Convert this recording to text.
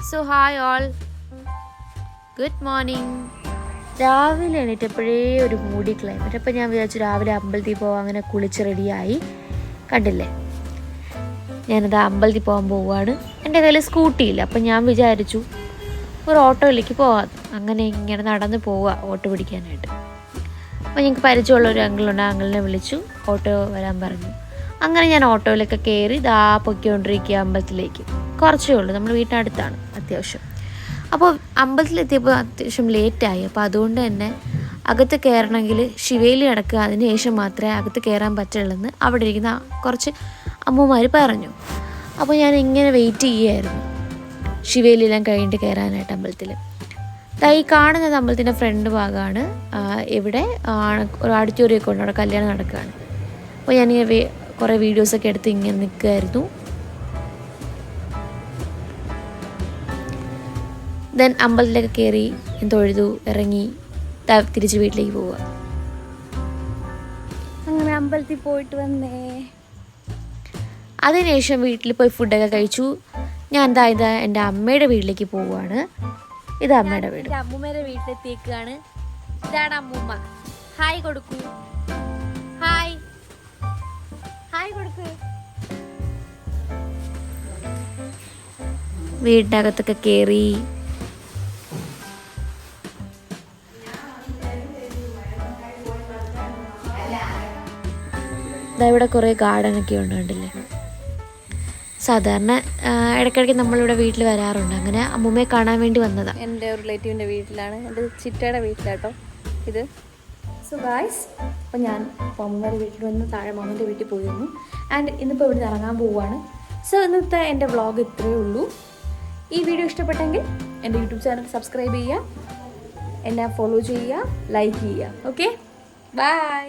So hi all, good morning. രാവിലെ എണീറ്റപ്പോഴേ ഒരു മൂടി ക്ലൈമറ്റ്. അപ്പോൾ ഞാൻ വിചാരിച്ചു രാവിലെ അമ്പലത്തിൽ പോകാം, അങ്ങനെ കുളിച്ച് റെഡിയായി. കണ്ടില്ലേ, ഞാനത് അമ്പലത്തിൽ പോകാൻ പോവുകയാണ്. എൻ്റെ കയ്യിൽ സ്കൂട്ടിയില്ല, അപ്പം ഞാൻ വിചാരിച്ചു ഒരു ഓട്ടോയിലേക്ക് പോകാം. അങ്ങനെ ഇങ്ങനെ നടന്ന് പോവുക ഓട്ടോ പിടിക്കാനായിട്ട്. അപ്പോൾ ഞങ്ങൾക്ക് പരിചയമുള്ള ഒരു അങ്കിളുണ്ട്, ആ അങ്കിളിനെ വിളിച്ചു ഓട്ടോ വരാൻ പറഞ്ഞു. അങ്ങനെ ഞാൻ ഓട്ടോയിലൊക്കെ കയറി പൊയ്ക്കൊണ്ടിരിക്കുക അമ്പലത്തിലേക്ക്. കുറച്ചേ ഉള്ളൂ, നമ്മൾ വീട്ടിനടുത്താണ് അത്യാവശ്യം. അപ്പോൾ അമ്പലത്തിലെത്തിയപ്പോൾ അത്യാവശ്യം ലേറ്റായി. അപ്പോൾ അതുകൊണ്ട് തന്നെ അകത്ത് കയറണമെങ്കിൽ ശിവേലി അടക്കുക, അതിന് ശേഷം മാത്രമേ അകത്ത് കയറാൻ പറ്റുള്ളൂ അവിടെ ഇരിക്കുന്ന കുറച്ച് അമ്മമാർ പറഞ്ഞു. അപ്പോൾ ഞാൻ ഇങ്ങനെ വെയിറ്റ് ചെയ്യുമായിരുന്നു ശിവേലിയെല്ലാം കഴിഞ്ഞിട്ട് കയറാനായിട്ട് അമ്പലത്തിൽ. ഈ കാണുന്നത് അമ്പലത്തിൻ്റെ ഫ്രണ്ട് ഭാഗമാണ്. ഇവിടെ ഒരു ഓഡിറ്റോറിയമൊക്കെ ഉണ്ട്, അവിടെ കല്യാണം നടക്കുകയാണ്. അപ്പോൾ ഞാൻ കുറേ വീഡിയോസൊക്കെ എടുത്ത് ഇങ്ങനെ നിൽക്കുമായിരുന്നു. ദെൻ അമ്പലത്തിലൊക്കെ കയറി തൊഴുതു ഇറങ്ങി തിരിച്ച് വീട്ടിലേക്ക് പോവുക. അങ്ങനെ അമ്പലത്തിൽ പോയിട്ട് വന്നേ. അതിനുശേഷം വീട്ടിൽ പോയി ഫുഡൊക്കെ കഴിച്ചു. ഞാൻ ഇതാ എൻ്റെ അമ്മയുടെ വീട്ടിലേക്ക് പോവുകയാണ്. ഇത് അമ്മയുടെ വീട്. അമ്മൂമ്മയുടെ വീട്ടിലെത്തിയേക്കാണ്. ഇതാണ് അമ്മൂമ്മ. ഹായ് കൊടുക്കൂ, ഹായ് ഹായ് കൊടുക്കൂ. വീടിനകത്തൊക്കെ കയറി ഇവിടെ കുറേ ഗാർഡനൊക്കെ ഉണ്ട്, കണ്ടില്ലേ. സാധാരണ ഇടയ്ക്കിടയ്ക്ക് നമ്മളിവിടെ വീട്ടിൽ വരാറുണ്ട്. അങ്ങനെ അമ്മൂമ്മയെ കാണാൻ വേണ്ടി വന്നതാണ്. എൻ്റെ റിലേറ്റീവിൻ്റെ വീട്ടിലാണ്, എൻ്റെ ചിറ്റയുടെ വീട്ടിലാട്ടോ ഇത്. സോ ഗായ്സ്, അപ്പോൾ ഞാൻ അമ്മൂമ്മയുടെ വീട്ടിൽ വന്ന് താഴെ മാമൻ്റെ വീട്ടിൽ പോയിരുന്നു. ആൻഡ് ഇന്നിപ്പോൾ ഇവിടെ ഇറങ്ങാൻ പോവുകയാണ്. സോ ഇന്നത്തെ എൻ്റെ വ്ളോഗ് ഇത്രയേ ഉള്ളൂ. ഈ വീഡിയോ ഇഷ്ടപ്പെട്ടെങ്കിൽ എൻ്റെ യൂട്യൂബ് ചാനൽ സബ്സ്ക്രൈബ് ചെയ്യുക, എന്നെ ഫോളോ ചെയ്യുക, ലൈക്ക് ചെയ്യുക. Okay, by.